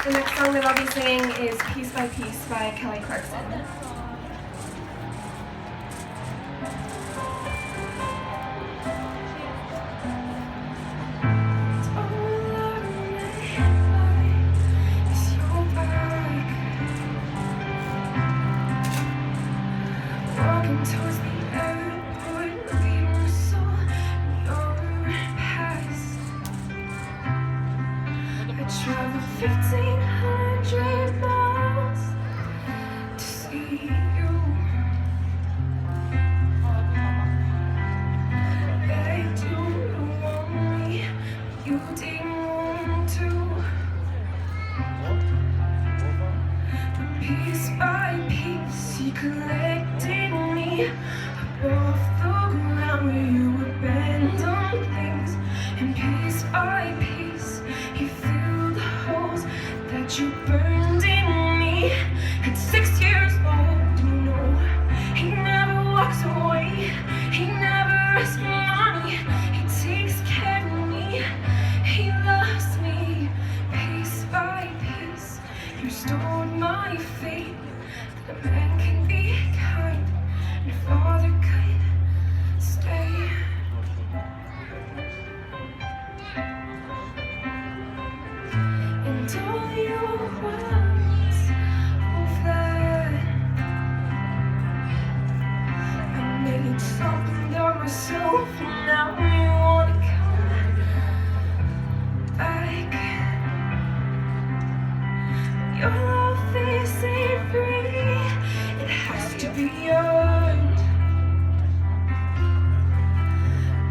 The next song that I'll be singing is Piece by Piece by Kelly Clarkson. Towards the airport, leaving so your past. I traveled 1,500 miles to see you. Begged you to want me, you didn't want to. But piece by piece, you collected off the ground where you abandoned things, and piece by piece he filled the holes that you burned in me. At 6 years old, you know he never walks away, he never asks for money, he takes care of me, he loves me. Piece by piece you restored my faith that a man can be kind. Your father could stay. And all your words were flat. I made something of myself, and now you wanna come back. Your love isn't free, it has to be earned.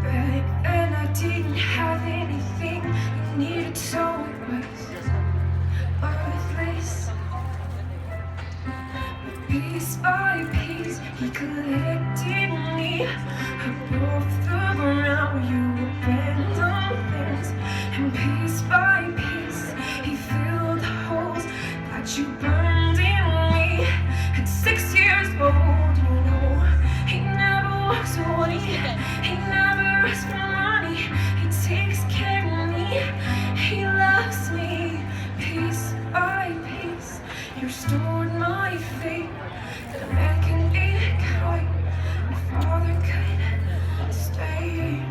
Back then I didn't have anything you needed, so it was worthless. But piece by piece he collected me up off the ground where you abandoned things, and piece by piece he filled the holes that you burned in me. At 6 years old, you know he never walks away, he never asks for money, he takes care of me, he loves me. Piece by piece you restored my faith that a man can be kind, my father could stay.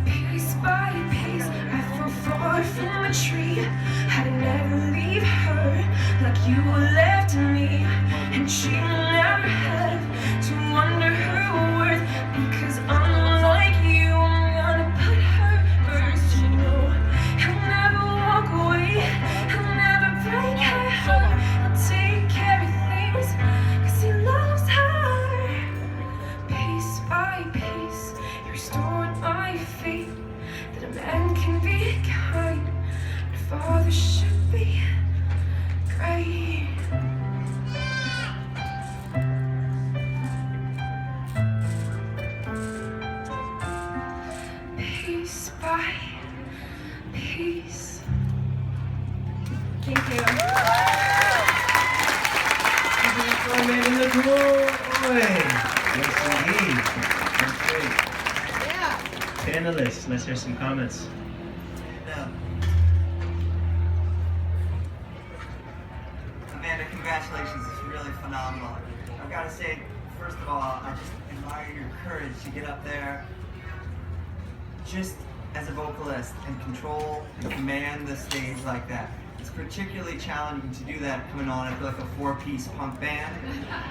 Piece by piece I fell far from a tree. I'd never leave her like you left me, and she never had to wonder her worth, because unlike you I'm gonna put her first. You know he'll never walk away, he'll never break her heart, he'll take care of things cause he loves her. Piece by piece you restored my faith that a man can be kind, and a father should be great. Piece by piece. Thank you. LaCoy and LaCoy. Yes, indeed. That's great. Panelists, let's hear some comments. Amanda, congratulations. It's really phenomenal. I've got to say, first of all, I just admire your courage to get up there just as a vocalist and control and command the stage like that. It's particularly challenging to do that coming on, I feel like a four-piece punk band,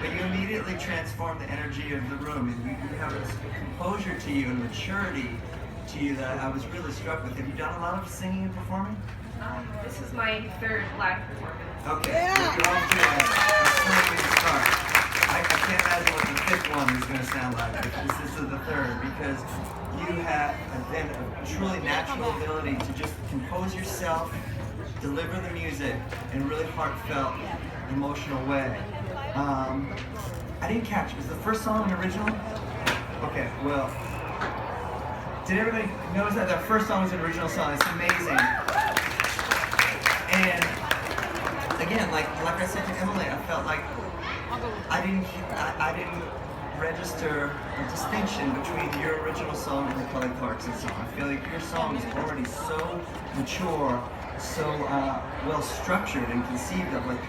but you immediately transform the energy of the room, and you have this composure to you and maturity to you that I was really struck with. Have you done a lot of singing and performing? This is my third live performance. Okay, you're off to a smoking start. I can't imagine what the fifth one is going to sound like if this is the third, because you have then a truly natural ability to just compose yourself, deliver the music in a really heartfelt, emotional way. I didn't catch it. Was the first song an original? Okay, well, did everybody notice that the first song was an original song? It's amazing. And again, like I said to Emily, I felt like I didn't register a distinction between your original song and the Kelly Clarkson song. I feel like your song is already so mature, so well structured and conceived of. Like,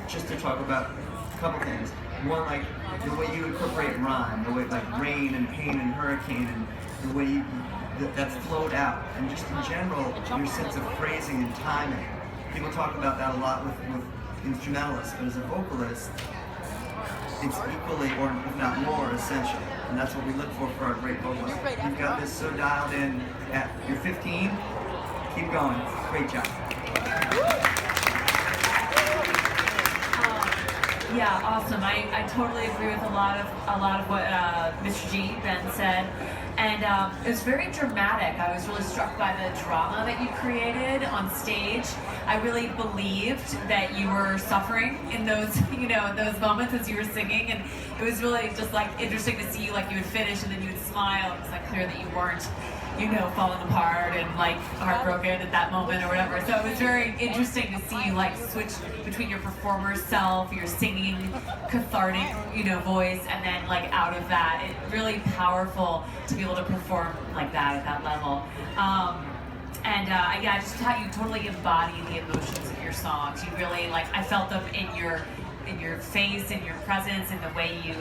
just to talk about a couple things. One, like the way you incorporate rhyme, the way like rain and pain and hurricane, and the way that's flowed out, and just in general, your sense of phrasing and timing. People talk about that a lot with instrumentalists, but as a vocalist, it's equally, or if not more, essential. And that's what we look for our great vocalists. You've got this so dialed in at, you're 15, keep going, great job. Yeah, awesome. I totally agree with a lot of what Mr. G, Ben said, and it was very dramatic. I was really struck by the drama that you created on stage. I really believed that you were suffering in those, those moments as you were singing, and it was really just like interesting to see you, like you would finish and then you would smile. It was like clear that you weren't, falling apart and like heartbroken at that moment or whatever. So it was very interesting to see you like switch between your performer self, your singing, cathartic, voice, and then like out of that. It's really powerful to be able to perform like that at that level. Yeah, just how you totally embody the emotions of your songs. You really I felt them in your face, in your presence, in the way you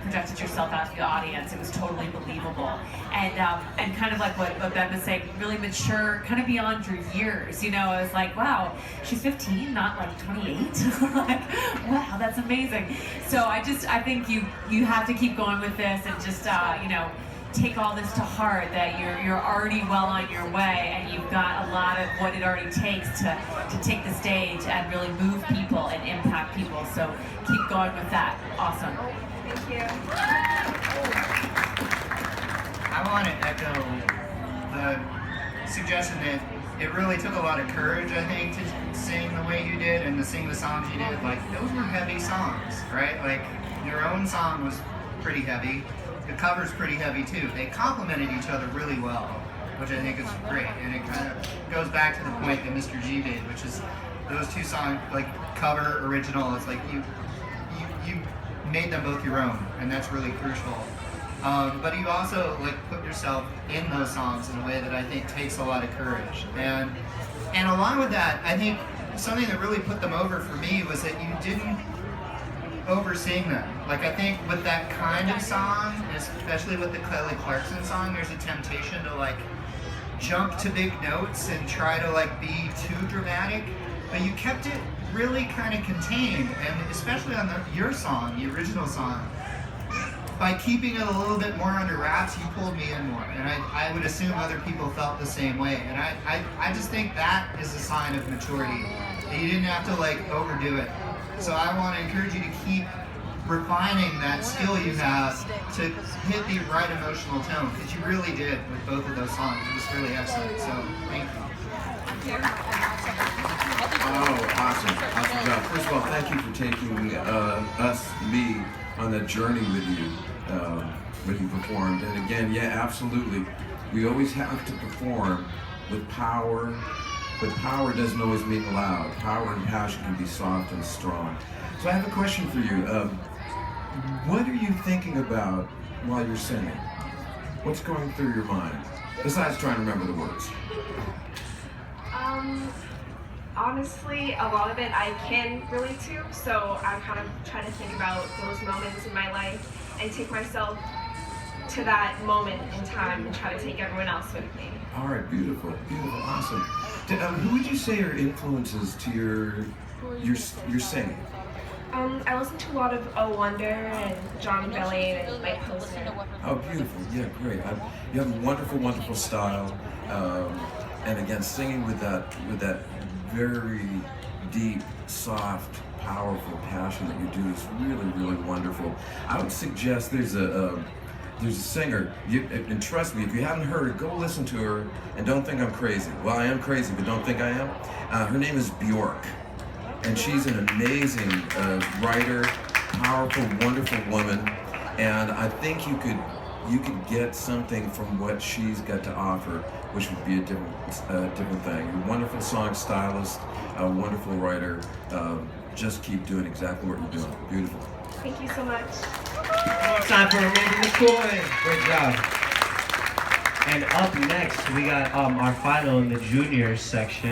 projected yourself out to the audience. It was totally believable, and kind of like what Ben was saying, really mature, kind of beyond your years. I was like, wow, she's 15, not like 28. Like, wow, that's amazing. So I think you have to keep going with this and just take all this to heart, that you're already well on your way, and you've got a lot of what it already takes to take the stage and really move people and impact people. So keep going with that. Awesome. Thank you. I want to echo the suggestion that it really took a lot of courage, I think, to sing the way you did and to sing the songs you did. Like, those were heavy songs, right? Like, your own song was pretty heavy. The cover's pretty heavy too. They complemented each other really well, which I think is great. And it kind of goes back to the point that Mr. G made, which is those two songs, like cover, original, it's like you made them both your own, and that's really crucial. But you also put yourself in those songs in a way that I think takes a lot of courage. And along with that, I think something that really put them over for me was that you didn't over-sing them. I think with that kind of song, especially with the Kelly Clarkson song, there's a temptation to jump to big notes and try to be too dramatic, but you kept it really kind of contained, and especially on your song, the original song, by keeping it a little bit more under wraps, you pulled me in more, and I would assume other people felt the same way, and I just think that is a sign of maturity, that you didn't have to overdo it. So I want to encourage you to keep refining that skill you have to hit the right emotional tone, because you really did with both of those songs. It was really excellent. So thank you. Oh, awesome job. First of all, thank you for taking me on that journey with you when you performed. And again, yeah, absolutely. We always have to perform with power. But power doesn't always mean loud. Power and passion can be soft and strong. So I have a question for you. What are you thinking about while you're singing? What's going through your mind? Besides trying to remember the words. Honestly, a lot of it I can relate to, so I'm kind of trying to think about those moments in my life and take myself to that moment in time and try to take everyone else with me. All right, beautiful, awesome. Who would you say are influences to your singing? I listen to a lot of Oh Wonder and John Belly and Mike Pilsner. Oh, beautiful, yeah, great. You have a wonderful, wonderful style, and again, singing with that very deep, soft, powerful passion that you do is really, really wonderful. I would suggest there's a singer, and trust me, if you haven't heard her, go listen to her, and don't think I'm crazy. Well, I am crazy, but don't think I am. Her name is Bjork, and she's an amazing writer, powerful, wonderful woman, and I think you could get something from what she's got to offer, which would be a different thing. You're a wonderful song stylist, a wonderful writer. Just keep doing exactly what you're doing. Beautiful. Thank you so much. Time for Amanda LaCoy. Great job. And up next, we got our final in the junior section.